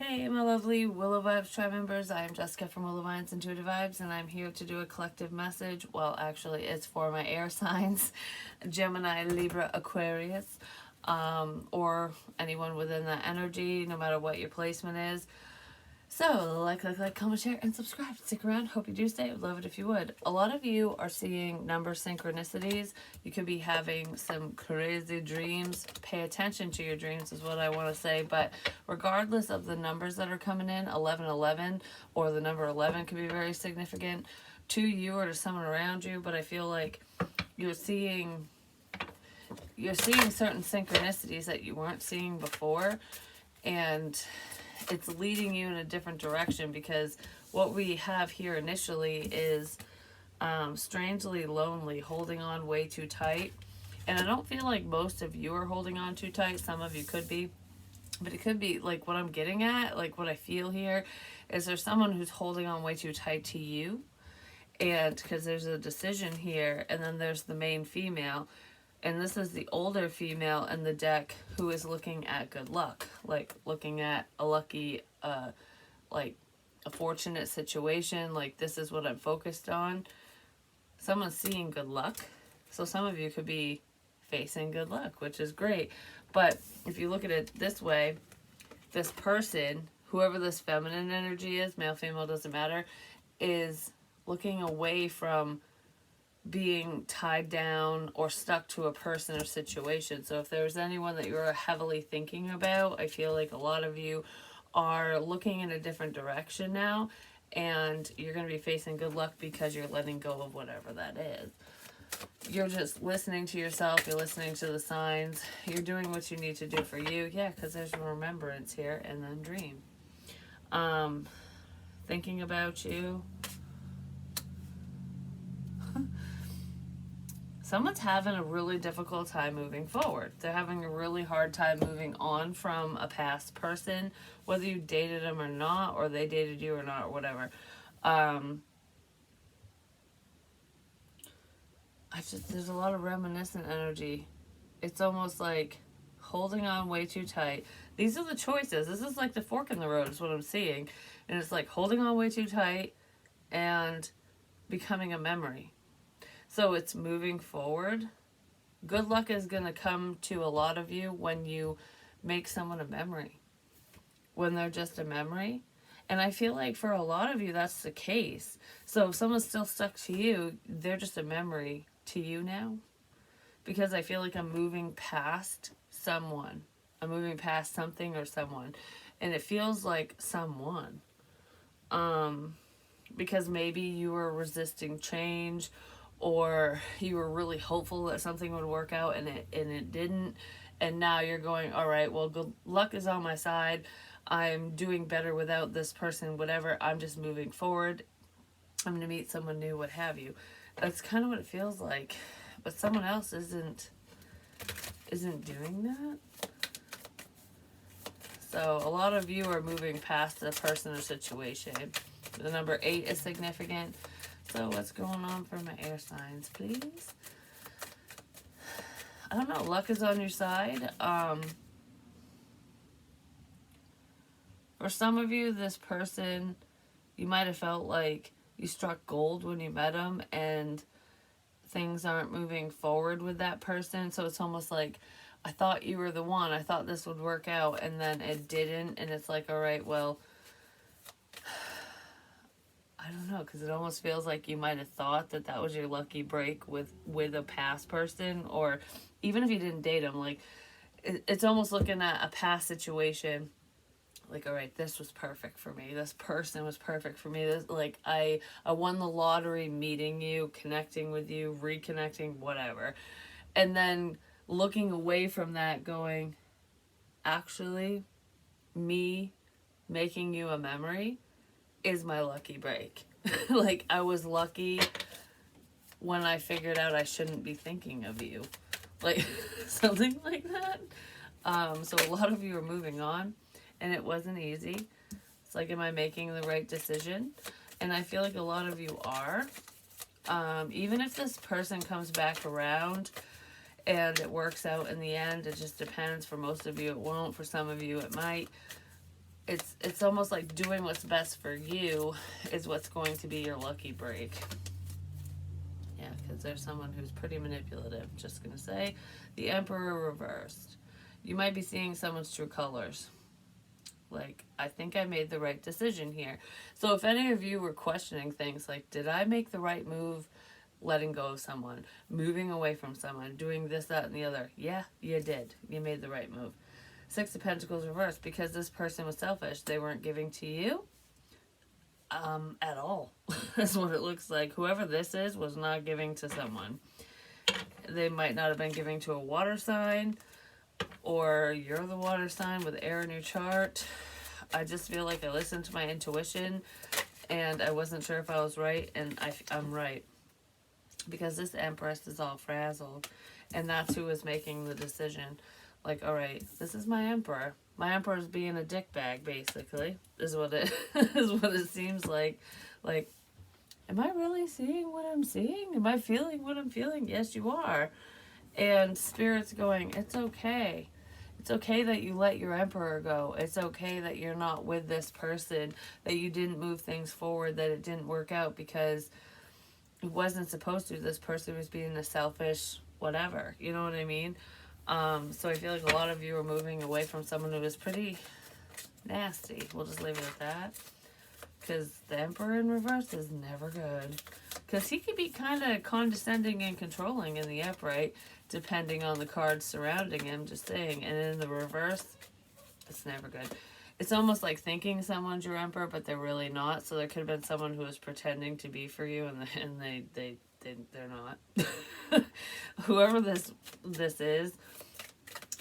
Hey, my lovely Willow Vibes tribe members. I am Jessica from Willow Vines Intuitive Vibes, and I'm here to do a collective message. Well, actually, it's for my air signs Gemini, Libra, Aquarius, or anyone within that energy, no matter what your placement is. So, like, comment, share, and subscribe. Stick around. Hope you do stay. Would love it if you would. A lot of you are seeing number synchronicities. You could be having some crazy dreams. Pay attention to your dreams is what I want to say. But regardless of the numbers that are coming in, 1111 or the number 11 could be very significant to you or to someone around you. But I feel like you're seeing certain synchronicities that you weren't seeing before, and it's leading you in a different direction, because what we have here initially is strangely lonely, holding on way too tight. And I don't feel like most of you are holding on too tight. Some of you could be, but it could be like what I'm getting at, like what I feel here is there's someone who's holding on way too tight to you. And because there's a decision here, and then there's the main female, and this is the older female in the deck who is looking at good luck, like looking at a lucky, like a fortunate situation, like this is what I'm focused on. Someone's seeing good luck, so some of you could be facing good luck, which is great. But if you look at it this way, this person, whoever this feminine energy is, male, female, doesn't matter, is looking away from being tied down or stuck to a person or situation. So if there's anyone that you're heavily thinking about, I feel like a lot of you are looking in a different direction now, and you're going to be facing good luck because you're letting go of whatever that is. You're just listening to yourself, you're listening to the signs, you're doing what you need to do for you. Yeah, because there's a remembrance here, and then dream. Thinking about you. Someone's having a really difficult time moving forward. They're having a really hard time moving on from a past person, whether you dated them or not, or they dated you or not, or whatever. There's a lot of reminiscent energy. It's almost like holding on way too tight. These are the choices. This is like the fork in the road is what I'm seeing. And it's like holding on way too tight and becoming a memory. So it's moving forward. Good luck is going to come to a lot of you when you make someone a memory, when they're just a memory. And I feel like for a lot of you, that's the case. So if someone's still stuck to you, they're just a memory to you now. Because I feel like I'm moving past someone. I'm moving past something or someone. And it feels like someone. Because maybe you were resisting change, or you were really hopeful that something would work out and it didn't, and now you're going, all right, well, good luck is on my side, I'm doing better without this person, whatever, I'm just moving forward, I'm gonna meet someone new, what have you. That's kind of what it feels like, but someone else isn't doing that. So a lot of you are moving past the person or situation. The number 8 is significant. So what's going on for my air signs, please? I don't know. Luck is on your side. For some of you, this person, you might have felt like you struck gold when you met them, and things aren't moving forward with that person. So it's almost like, I thought you were the one. I thought this would work out, and then it didn't. And it's like, all right, well, I don't know, because it almost feels like you might have thought that that was your lucky break with a past person, or even if you didn't date them, like it's almost looking at a past situation, like, all right, this was perfect for me, this person was perfect for me, this, like I won the lottery meeting you, connecting with you, reconnecting, whatever, and then looking away from that going, actually, me making you a memory is my lucky break. Like, I was lucky when I figured out I shouldn't be thinking of you. Like, something like that. So a lot of you are moving on, and it wasn't easy. It's like, am I making the right decision? And I feel like a lot of you are. Even if this person comes back around and it works out in the end, it just depends. For most of you, it won't. For some of you, it might. it's almost like doing what's best for you is what's going to be your lucky break. Yeah, because there's someone who's pretty manipulative. Just gonna say, the Emperor reversed. You might be seeing someone's true colors. Like, I think I made the right decision here. So if any of you were questioning things like, did I make the right move letting go of someone, moving away from someone, doing this, that, and the other? Yeah, you did. You made the right move. Six of Pentacles reversed, because this person was selfish. They weren't giving to you at all. That's what it looks like. Whoever this is was not giving to someone. They might not have been giving to a water sign, or you're the water sign with air in your chart. I just feel like I listened to my intuition and I wasn't sure if I was right, and I'm right. Because this Empress is all frazzled, and that's who is making the decision. Like, all right, this is my Emperor. My Emperor is being a dickbag, basically, is what it is what it seems like. Like, am I really seeing what I'm seeing? Am I feeling what I'm feeling? Yes, you are. And Spirit's going, it's okay. It's okay that you let your Emperor go. It's okay that you're not with this person, that you didn't move things forward, that it didn't work out because it wasn't supposed to. This person was being a selfish whatever. You know what I mean? So I feel like a lot of you are moving away from someone who was pretty nasty. We'll just leave it at that. Because the Emperor in reverse is never good. Because he could be kind of condescending and controlling in the upright, depending on the cards surrounding him, just saying. And in the reverse, it's never good. It's almost like thinking someone's your Emperor, but they're really not. So there could have been someone who was pretending to be for you, and they're not. Whoever this is,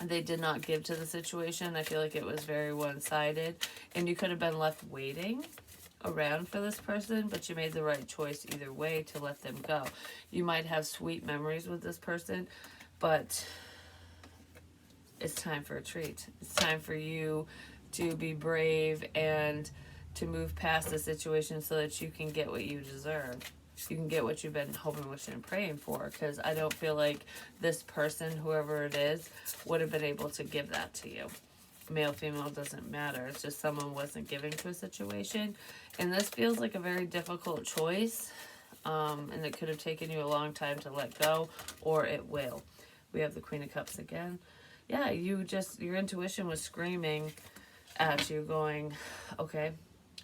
they did not give to the situation. I feel like it was very one-sided, and you could have been left waiting around for this person, but you made the right choice either way to let them go. You might have sweet memories with this person, but it's time for a treat. It's time for you to be brave and to move past the situation so that you can get what you deserve. You can get what you've been hoping, wishing, and praying for, because I don't feel like this person, whoever it is, would have been able to give that to you. Male, female, doesn't matter. It's just someone wasn't giving to a situation. And this feels like a very difficult choice. And it could have taken you a long time to let go, or it will. We have the Queen of Cups again. Yeah, your intuition was screaming at you going, okay,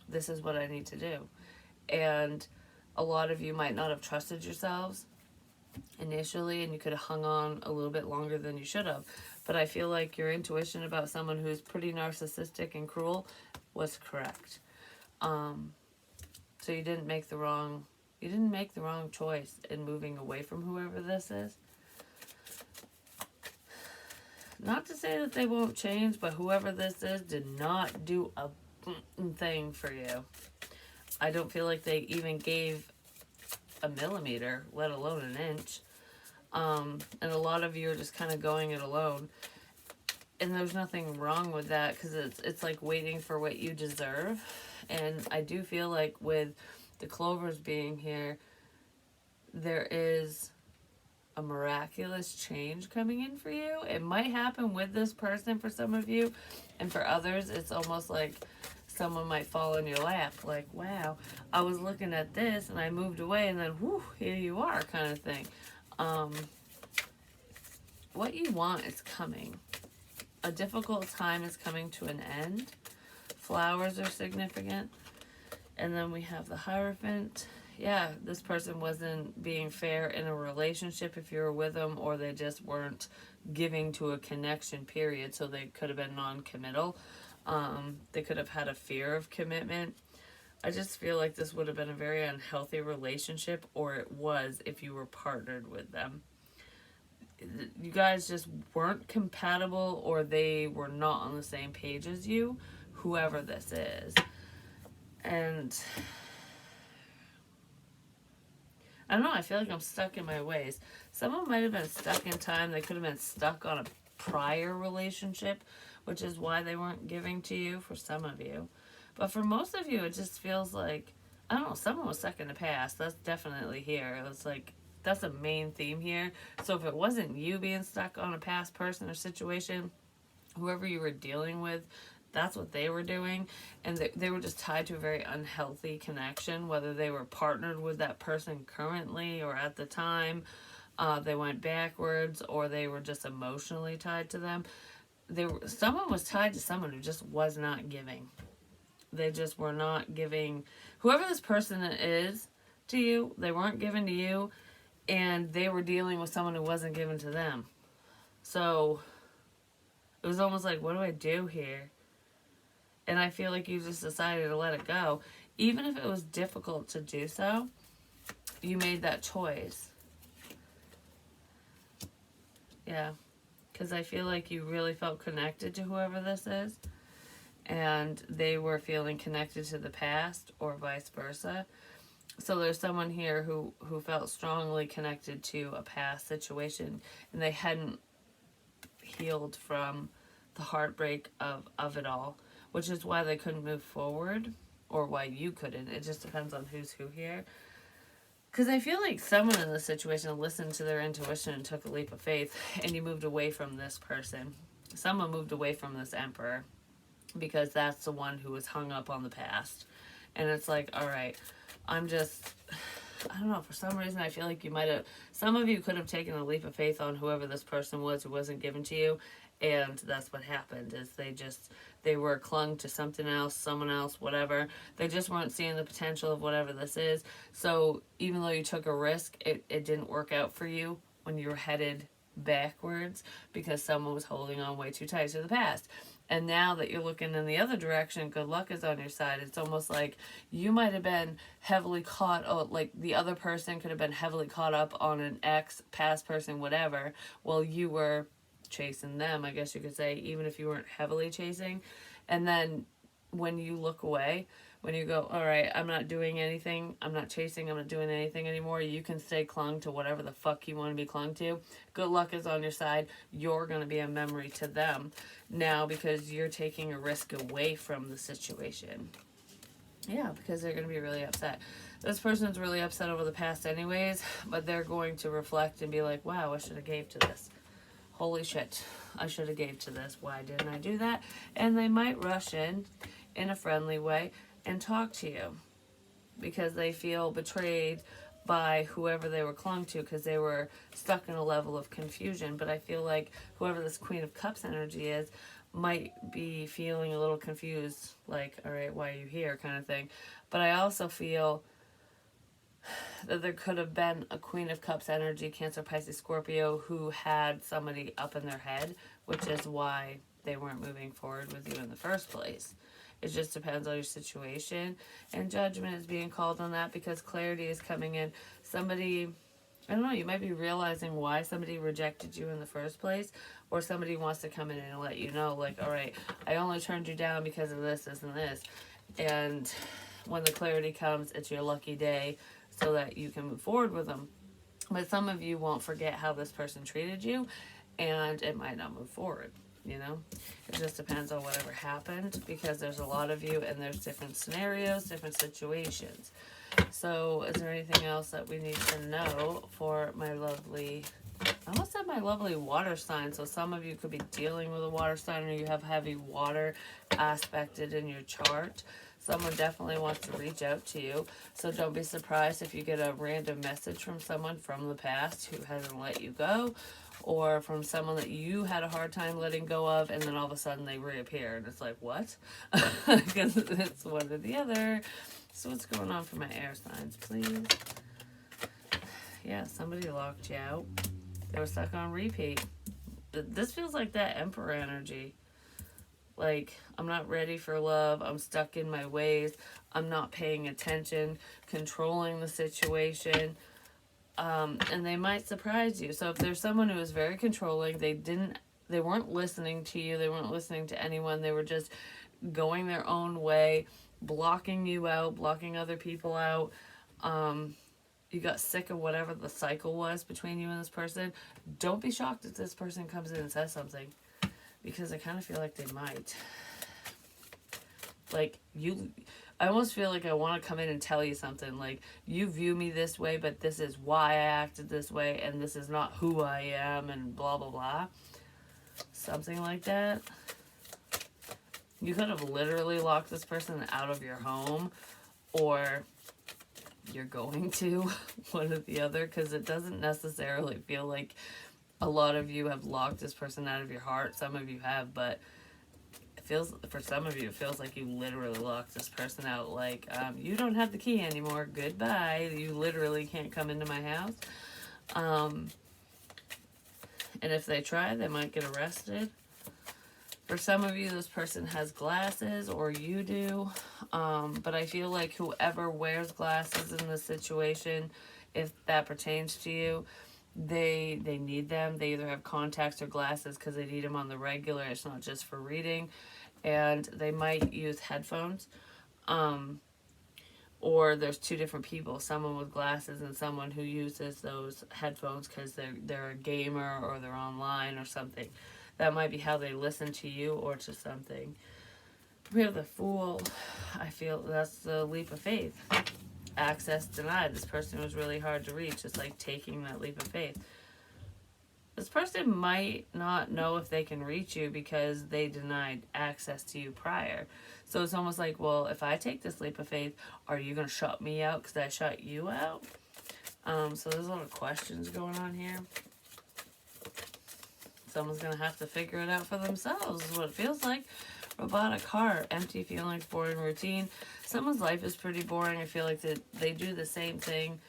this is what I need to do. And a lot of you might not have trusted yourselves initially, and you could have hung on a little bit longer than you should have. But I feel like your intuition about someone who's pretty narcissistic and cruel was correct. So you didn't make the wrong choice in moving away from whoever this is. Not to say that they won't change, but whoever this is did not do a thing for you. I don't feel like they even gave a millimeter, let alone an inch. And a lot of you are just kind of going it alone. And there's nothing wrong with that, because it's like waiting for what you deserve. And I do feel like with the Clovers being here, there is a miraculous change coming in for you. It might happen with this person for some of you, and for others it's almost like someone might fall in your lap, like, wow, I was looking at this and I moved away, and then whoo, here you are, kind of thing. What you want is coming. A difficult time is coming to an end. Flowers are significant. And then we have the Hierophant. Yeah, this person wasn't being fair in a relationship if you were with them, or they just weren't giving to a connection, period. So they could have been non-committal. They could have had a fear of commitment. I just feel like this would have been a very unhealthy relationship, or it was if you were partnered with them. You guys just weren't compatible, or they were not on the same page as you, whoever this is. And I don't know, I feel like I'm stuck in my ways. Someone might have been stuck in time. They could have been stuck on a prior relationship, which is why they weren't giving to you for some of you. But for most of you, it just feels like, I don't know, someone was stuck in the past. That's definitely here. It's like, that's a main theme here. So if it wasn't you being stuck on a past person or situation, whoever you were dealing with that's what they were doing. And they were just tied to a very unhealthy connection, whether they were partnered with that person currently or at the time. They went backwards, or they were just emotionally tied to them. Someone was tied to someone who just was not giving. They just were not giving. Whoever this person is to you, they weren't giving to you, and they were dealing with someone who wasn't given to them. So it was almost like, what do I do here? And I feel like you just decided to let it go. Even if it was difficult to do so, you made that choice. Yeah. Because I feel like you really felt connected to whoever this is. And they were feeling connected to the past, or vice versa. So there's someone here who felt strongly connected to a past situation, and they hadn't healed from the heartbreak of it all, which is why they couldn't move forward, or why you couldn't. It just depends on who's who here. Because I feel like someone in this situation listened to their intuition and took a leap of faith, and you moved away from this person. Someone moved away from this emperor, because that's the one who was hung up on the past. And it's like, all right, I don't know, for some reason I feel like some of you could have taken a leap of faith on whoever this person was who wasn't given to you, and that's what happened, is they were clung to something else, someone else, whatever. They just weren't seeing the potential of whatever this is. So even though you took a risk, it didn't work out for you when you were headed backwards, because someone was holding on way too tight to the past. And now that you're looking in the other direction, good luck is on your side. It's almost like you might have been heavily like the other person could have been heavily caught up on an ex, past person, whatever, while you were chasing them, I guess you could say, even if you weren't heavily chasing. And then when you look away, when you go, all right, I'm not doing anything, I'm not chasing, I'm not doing anything anymore, you can stay clung to whatever the fuck you want to be clung to. Good luck is on your side. You're going to be a memory to them now, because you're taking a risk away from the situation. Yeah, because they're going to be really upset. This person's really upset over the past anyways, but they're going to reflect and be like, wow, I should have gave to this. Holy shit, I should have gave to this. Why didn't I do that? And they might rush in a friendly way and talk to you, because they feel betrayed by whoever they were clung to, because they were stuck in a level of confusion. But I feel like whoever this Queen of Cups energy is might be feeling a little confused, like, all right, why are you here, kind of thing. But I also feel that there could have been a Queen of Cups energy, Cancer, Pisces, Scorpio, who had somebody up in their head, which is why they weren't moving forward with you in the first place. It just depends on your situation, and judgment is being called on that, because clarity is coming in. Somebody, I don't know, you might be realizing why somebody rejected you in the first place, or somebody wants to come in and let you know, like, all right, I only turned you down because of this, this, and this. And when the clarity comes, it's your lucky day, so that you can move forward with them. But some of you won't forget how this person treated you, and it might not move forward. It just depends on whatever happened, because there's a lot of you, and there's different scenarios, different situations. So is there anything else that we need to know for my lovely, I almost said my lovely water sign? So some of you could be dealing with a water sign, or you have heavy water aspected in your chart. Someone definitely wants to reach out to you. So don't be surprised if you get a random message from someone from the past who hasn't let you go, or from someone that you had a hard time letting go of, and then all of a sudden they reappear, and it's like, what? Because it's one or the other. So what's going on for my air signs, please? Yeah, somebody locked you out. They were stuck on repeat. This feels like that Emperor energy. Like, I'm not ready for love. I'm stuck in my ways. I'm not paying attention, controlling the situation. And they might surprise you. So if there's someone who is very controlling, they weren't listening to you. They weren't listening to anyone. They were just going their own way, blocking you out, blocking other people out. You got sick of whatever the cycle was between you and this person. Don't be shocked if this person comes in and says something, because I kind of feel like they might. Like, I almost feel like I want to come in and tell you something. Like, you view me this way, but this is why I acted this way, and this is not who I am, and blah, blah, blah. Something like that. You could have literally locked this person out of your home, or you're going to, one or the other, because it doesn't necessarily feel like a lot of you have locked this person out of your heart. Some of you have, but it feels, for some of you, it feels like you literally locked this person out. Like, you don't have the key anymore. Goodbye. You literally can't come into my house. And if they try, they might get arrested. For some of you, this person has glasses, or you do. But I feel like whoever wears glasses in this situation, if that pertains to you, they need them. They either have contacts or glasses because they need them on the regular. It's not just for reading. And they might use headphones. Or there's two different people, someone with glasses and someone who uses those headphones because they're a gamer or they're online or something. That might be how they listen to you or to something. We have the Fool. I feel that's the leap of faith. Access denied. This person was really hard to reach. It's like taking that leap of faith. This person might not know if they can reach you because they denied access to you prior. So it's almost like, well, if I take this leap of faith, are you going to shut me out because I shut you out? So there's a lot of questions going on here. Someone's going to have to figure it out for themselves, is what it feels like. Robotic heart, empty feelings, boring routine. Someone's life is pretty boring. I feel like they do the same thing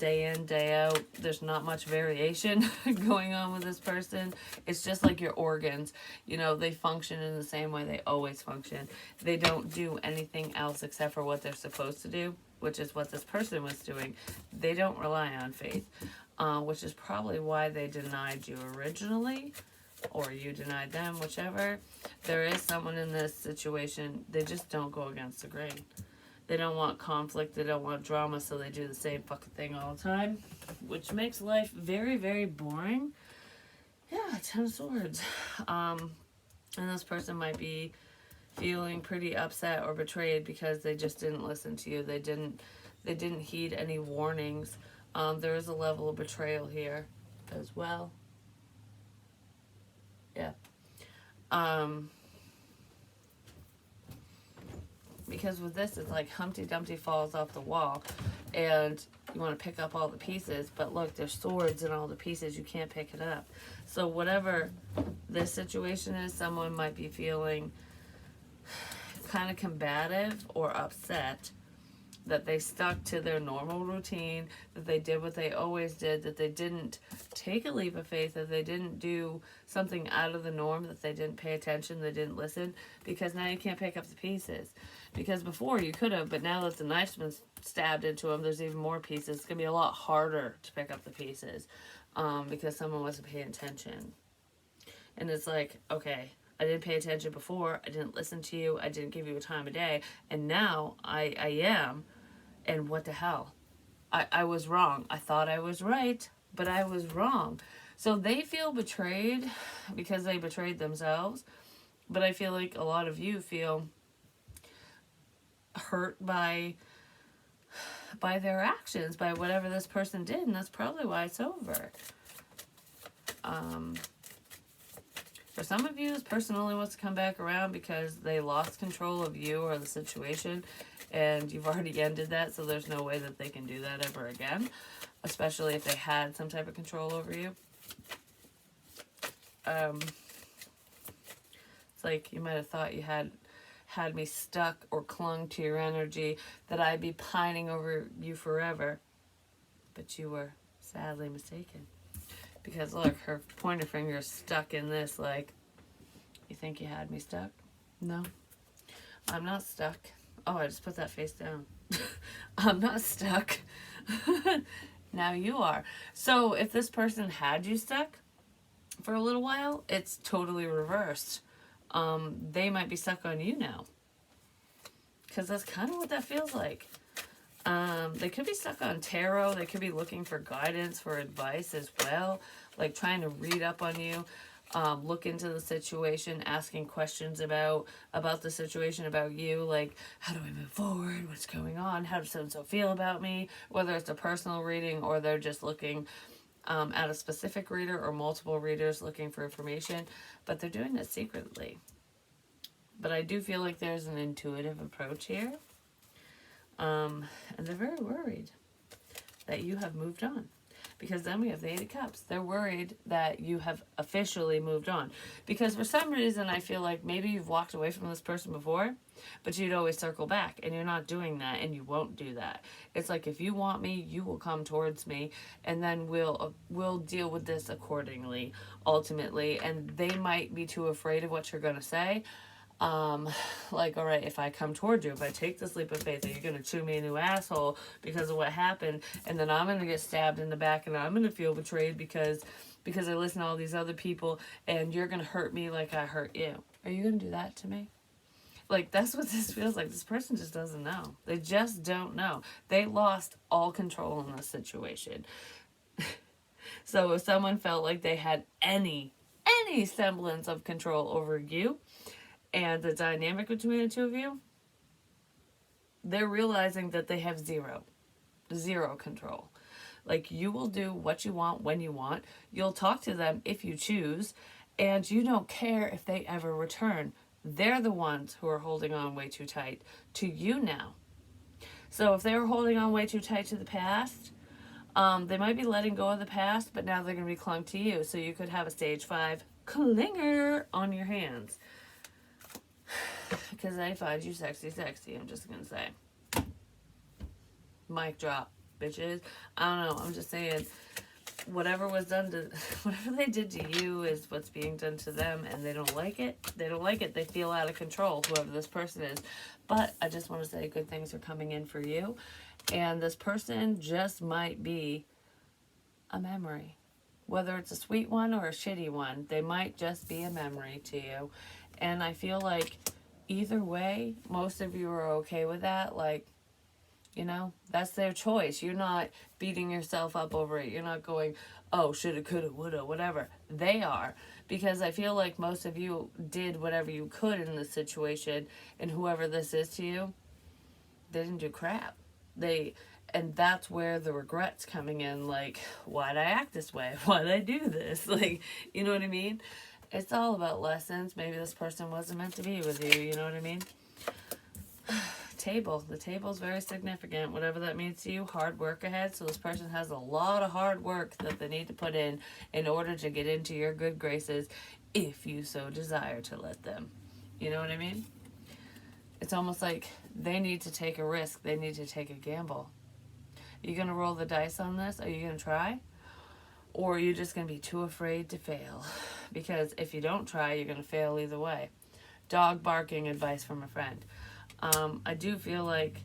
day in, day out. There's not much variation going on with this person. It's just like your organs. You know, they function in the same way they always function. They don't do anything else except for what they're supposed to do, which is what this person was doing. They don't rely on faith. Which is probably why they denied you originally, or you denied them, whichever. There is someone in this situation, they just don't go against the grain. They don't want conflict, they don't want drama, so they do the same fucking thing all the time, which makes life very, very boring. Yeah, 10 of Swords. And this person might be feeling pretty upset or betrayed because they just didn't listen to you. They didn't heed any warnings. There is a level of betrayal here as well. Yeah. Because with this, it's like Humpty Dumpty falls off the wall, and you want to pick up all the pieces, but look, there's swords and all the pieces, you can't pick it up. So whatever this situation is, someone might be feeling kind of combative or upset that they stuck to their normal routine, that they did what they always did, that they didn't take a leap of faith, that they didn't do something out of the norm, that they didn't pay attention, they didn't listen, because now you can't pick up the pieces. Because before you could have, but now that the knife's been stabbed into them, there's even more pieces. It's going to be a lot harder to pick up the pieces because someone wasn't paying attention. And it's like, okay, I didn't pay attention before, I didn't listen to you, I didn't give you a time of day, and now I am, and what the hell? I was wrong. I thought I was right, but I was wrong. So they feel betrayed because they betrayed themselves, but I feel like a lot of you feel hurt by their actions, by whatever this person did, and that's probably why it's over. For some of you, this person only wants to come back around because they lost control of you or the situation, and you've already ended that, so there's no way that they can do that ever again, especially if they had some type of control over you. It's like you might have thought you had me stuck or clung to your energy, that I'd be pining over you forever, but you were sadly mistaken. Because look, her pointer finger is stuck in this, like, you think you had me stuck? No, I'm not stuck. Oh, I just put that face down. I'm not stuck. Now you are. So if this person had you stuck for a little while, it's totally reversed. They might be stuck on you now. Because that's kind of what that feels like. They could be stuck on tarot. They could be looking for guidance, for advice as well. Like trying to read up on you. Look into the situation, asking questions about the situation, about you. Like, how do I move forward? What's going on? How does so-and-so feel about me? Whether it's a personal reading or they're just looking at a specific reader or multiple readers looking for information. But they're doing it secretly. But I do feel like there's an intuitive approach here. And they're very worried that you have moved on. Because then we have the Eight of Cups. They're worried that you have officially moved on. Because for some reason, I feel like maybe you've walked away from this person before, but you'd always circle back. And you're not doing that, and you won't do that. It's like, if you want me, you will come towards me, and then we'll deal with this accordingly, ultimately. And they might be too afraid of what you're going to say. Like, all right, if I come toward you, if I take this leap of faith, are you going to chew me a new asshole because of what happened? And then I'm going to get stabbed in the back, and I'm going to feel betrayed because I listen to all these other people, and you're going to hurt me like I hurt you. Are you going to do that to me? Like, that's what this feels like. This person just doesn't know. They just don't know. They lost all control in this situation. So if someone felt like they had any semblance of control over you, and the dynamic between the two of you, they're realizing that they have zero control. Like, you will do what you want when you want. You'll talk to them if you choose, and you don't care if they ever return. They're the ones who are holding on way too tight to you now. So if they were holding on way too tight to the past, they might be letting go of the past, but now they're going to be clung to you. So you could have a stage 5 clinger on your hands. Because I find you sexy, I'm just going to say. Mic drop, bitches. I don't know, I'm just saying, whatever they did to you is what's being done to them, and they don't like it. They feel out of control, whoever this person is. But I just want to say good things are coming in for you. And this person just might be a memory. Whether it's a sweet one or a shitty one, they might just be a memory to you. And I feel like either way, most of you are okay with that. Like, you know, that's their choice. You're not beating yourself up over it. You're not going, oh, shoulda, coulda, woulda, whatever. They are. Because I feel like most of you did whatever you could in this situation, and whoever this is to you, they didn't do crap. And that's where the regret's coming in. Like, why'd I act this way? Why'd I do this? Like, you know what I mean? It's all about lessons. Maybe this person wasn't meant to be with you, you know what I mean? Table. The table's very significant. Whatever that means to you, hard work ahead. So this person has a lot of hard work that they need to put in order to get into your good graces, if you so desire to let them. You know what I mean? It's almost like they need to take a risk. They need to take a gamble. Are you going to roll the dice on this? Are you going to try? Or are you just going to be too afraid to fail? Because if you don't try, you're going to fail either way. Dog barking advice from a friend. I do feel like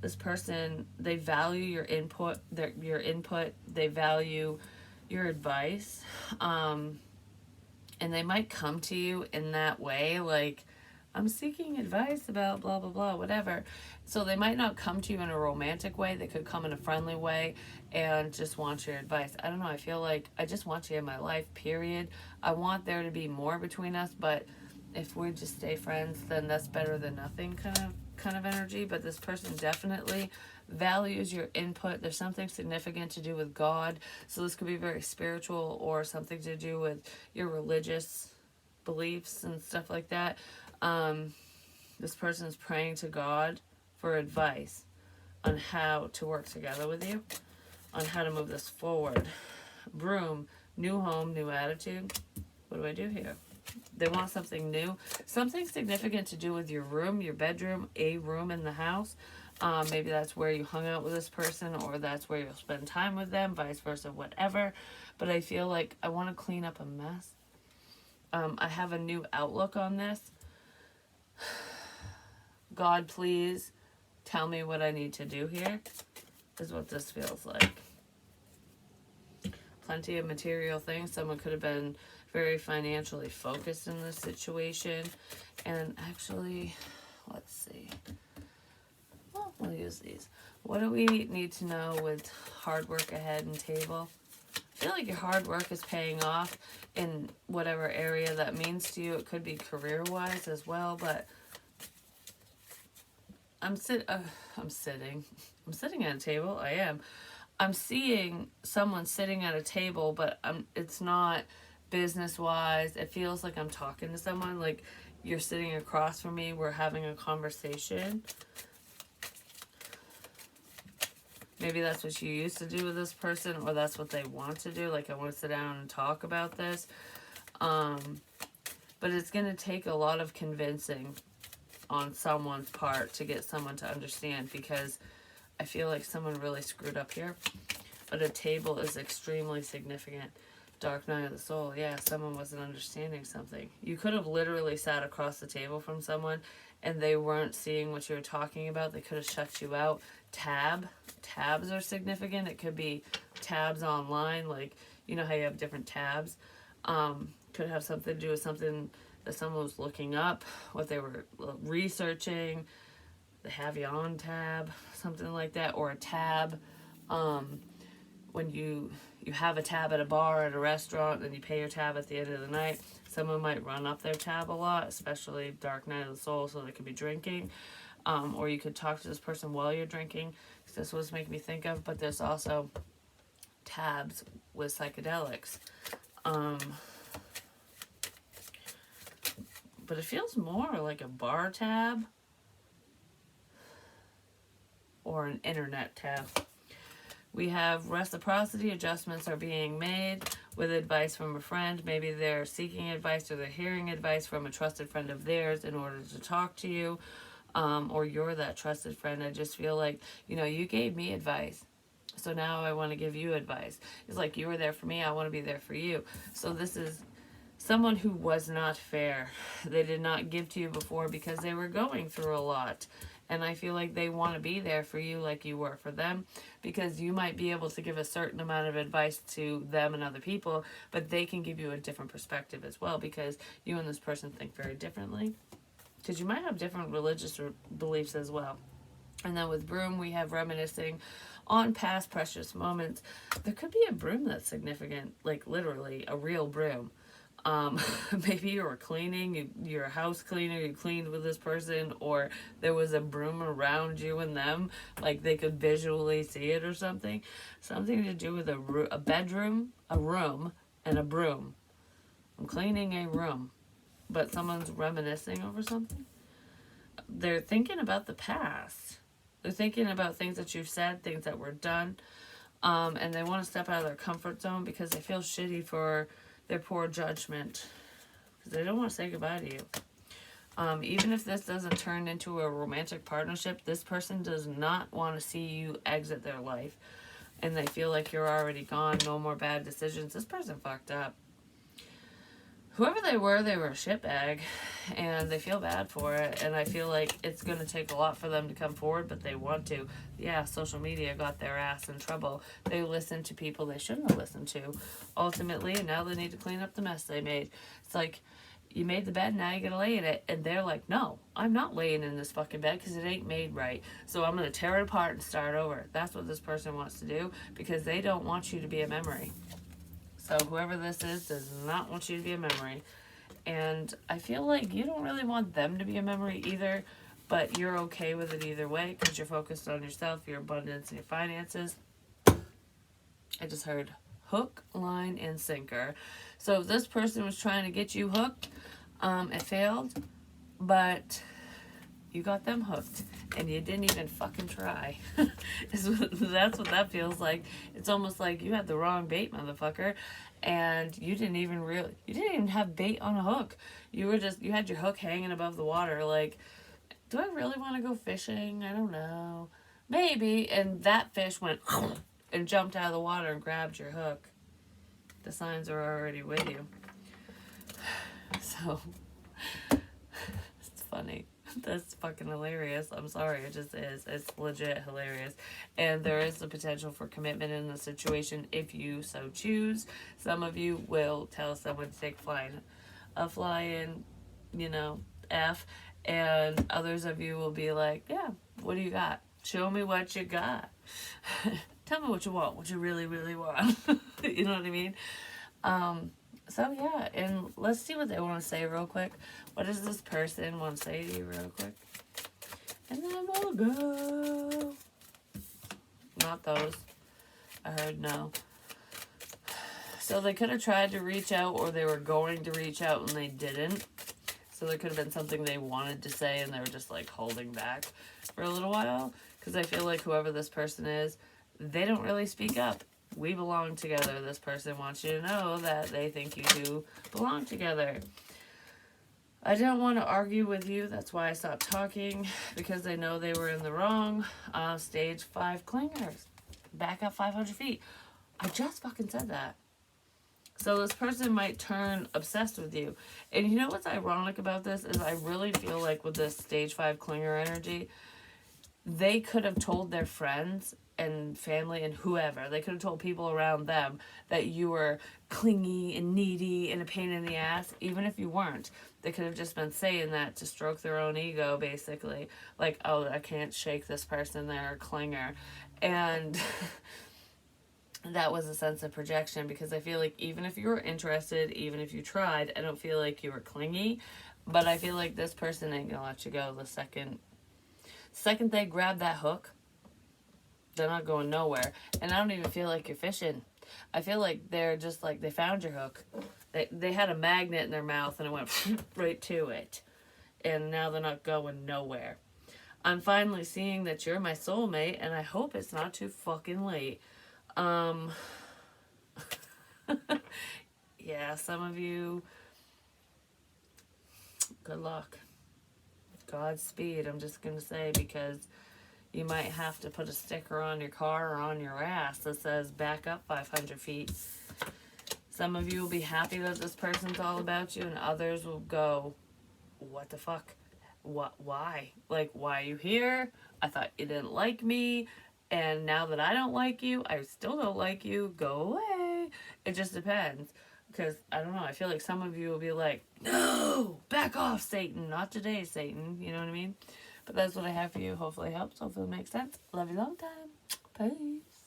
this person, they value your input, they value your advice, and they might come to you in that way, like, I'm seeking advice about blah, blah, blah, whatever. So they might not come to you in a romantic way. They could come in a friendly way and just want your advice. I don't know. I feel like I just want you in my life, period. I want there to be more between us, but if we just stay friends, then that's better than nothing kind of energy. But this person definitely values your input. There's something significant to do with God. So this could be very spiritual or something to do with your religious beliefs and stuff like that. This person is praying to God for advice on how to work together with you, on how to move this forward. Broom, new home, new attitude. What do I do here? They want something new, something significant to do with your room, your bedroom, a room in the house. Maybe that's where you hung out with this person, or that's where you'll spend time with them, vice versa, whatever. But I feel like I want to clean up a mess. I have a new outlook on this. God, please tell me what I need to do here, is what this feels like. Plenty of material things. Someone could have been very financially focused in this situation. And actually, let's see. Well, we'll use these. What do we need to know with hard work ahead and table? I feel like your hard work is paying off in whatever area that means to you. It could be career-wise as well, but I'm sitting at a table. I am. I'm seeing someone sitting at a table, but it's not business-wise. It feels like I'm talking to someone. Like, you're sitting across from me, we're having a conversation. Maybe that's what you used to do with this person, or that's what they want to do. Like, I want to sit down and talk about this. But it's going to take a lot of convincing on someone's part to get someone to understand, because I feel like someone really screwed up here. But a table is extremely significant. Dark night of the soul. Yeah, someone wasn't understanding something. You could have literally sat across the table from someone and they weren't seeing what you were talking about. They could have shut you out. Tabs are significant. It could be tabs online, like, you know how you have different tabs. Could have something to do with something that someone was looking up, what they were researching. The have you on tab, something like that, or a tab. When you have a tab at a bar, at a restaurant, and you pay your tab at the end of the night, someone might run up their tab a lot, especially dark night of the soul, so they could be drinking. Or you could talk to this person while you're drinking. This was making me think of, but there's also tabs with psychedelics. But it feels more like a bar tab or an internet tab. We have reciprocity. Adjustments are being made with advice from a friend. Maybe they're seeking advice or they're hearing advice from a trusted friend of theirs in order to talk to you. Or you're that trusted friend. I just feel like, you gave me advice, so now I want to give you advice. It's like you were there for me, I want to be there for you. So this is someone who was not fair. They did not give to you before because they were going through a lot. And I feel like they want to be there for you like you were for them, because you might be able to give a certain amount of advice to them and other people, but they can give you a different perspective as well, because you and this person think very differently. Because you might have different religious beliefs as well. And then with broom, we have reminiscing on past precious moments. There could be a broom that's significant, like literally a real broom. Maybe you were cleaning, you're a house cleaner, you cleaned with this person, or there was a broom around you and them, like they could visually see it or something. Something to do with a bedroom, a room, and a broom. I'm cleaning a room, but someone's reminiscing over something. They're thinking about the past. They're thinking about things that you've said, things that were done, and they want to step out of their comfort zone because they feel shitty for their poor judgment, because they don't want to say goodbye to you. Even if this doesn't turn into a romantic partnership, this person does not want to see you exit their life, and they feel like you're already gone, no more bad decisions. This person fucked up. Whoever they were a shitbag, and they feel bad for it, and I feel like it's going to take a lot for them to come forward, but they want to. Yeah, social media got their ass in trouble. They listened to people they shouldn't have listened to, ultimately, and now they need to clean up the mess they made. It's like, you made the bed, now you gotta lay in it, and they're like, no, I'm not laying in this fucking bed because it ain't made right, so I'm going to tear it apart and start over. That's what this person wants to do, because they don't want you to be a memory. So whoever this is does not want you to be a memory. And I feel like you don't really want them to be a memory either, but you're okay with it either way because you're focused on yourself, your abundance, and your finances. I just heard hook, line, and sinker. So if this person was trying to get you hooked, it failed, but you got them hooked and you didn't even fucking try. That's what that feels like. It's almost like you had the wrong bait, motherfucker, and you didn't even have bait on a hook. You had your hook hanging above the water, like, do I really want to go fishing? I don't know. Maybe. And that fish went and jumped out of the water and grabbed your hook. The signs are already with you. So it's funny. That's fucking hilarious. I'm sorry, it just is. It's legit hilarious. And there is the potential for commitment in the situation if you so choose. Some of you will tell someone to take a flying, F. And others of you will be like, yeah, what do you got? Show me what you got. Tell me what you want, what you really, really want. You know what I mean? So yeah, and let's see what they want to say real quick. What does this person want to say to you real quick? And then we'll go. Not those. I heard no. So they could have tried to reach out, or they were going to reach out and they didn't. So there could have been something they wanted to say and they were just like holding back for a little while. Because I feel like whoever this person is, they don't really speak up. We belong together. This person wants you to know that they think you two belong together. I didn't want to argue with you. That's why I stopped talking, because I know they were in the wrong. Stage 5 clingers. Back up 500 feet. I just fucking said that. So this person might turn obsessed with you. And you know what's ironic about this is I really feel like with this stage 5 clinger energy, they could have told their friends and family and whoever, they could have told people around them that you were clingy and needy and a pain in the ass, even if you weren't. They could have just been saying that to stroke their own ego, basically. Like, oh, I can't shake this person, they're a clinger. And that was a sense of projection, because I feel like even if you were interested, even if you tried, I don't feel like you were clingy. But I feel like this person ain't gonna let you go the second they grab that hook. They're not going nowhere. And I don't even feel like you're fishing. I feel like they're just like, they found your hook. They had a magnet in their mouth and it went right to it. And now they're not going nowhere. I'm finally seeing that you're my soulmate, and I hope it's not too fucking late. Yeah, some of you, good luck. Godspeed, I'm just gonna say, because you might have to put a sticker on your car or on your ass that says back up 500 feet. Some of you will be happy that this person's all about you, and others will go, what the fuck? What? Why? Like, why are you here? I thought you didn't like me, and now that I don't like you, I still don't like you. Go away. It just depends. Because, I don't know, I feel like some of you will be like, no, back off, Satan. Not today, Satan. You know what I mean? But that's what I have for you. Hopefully it helps. Hopefully it makes sense. Love you long time. Peace.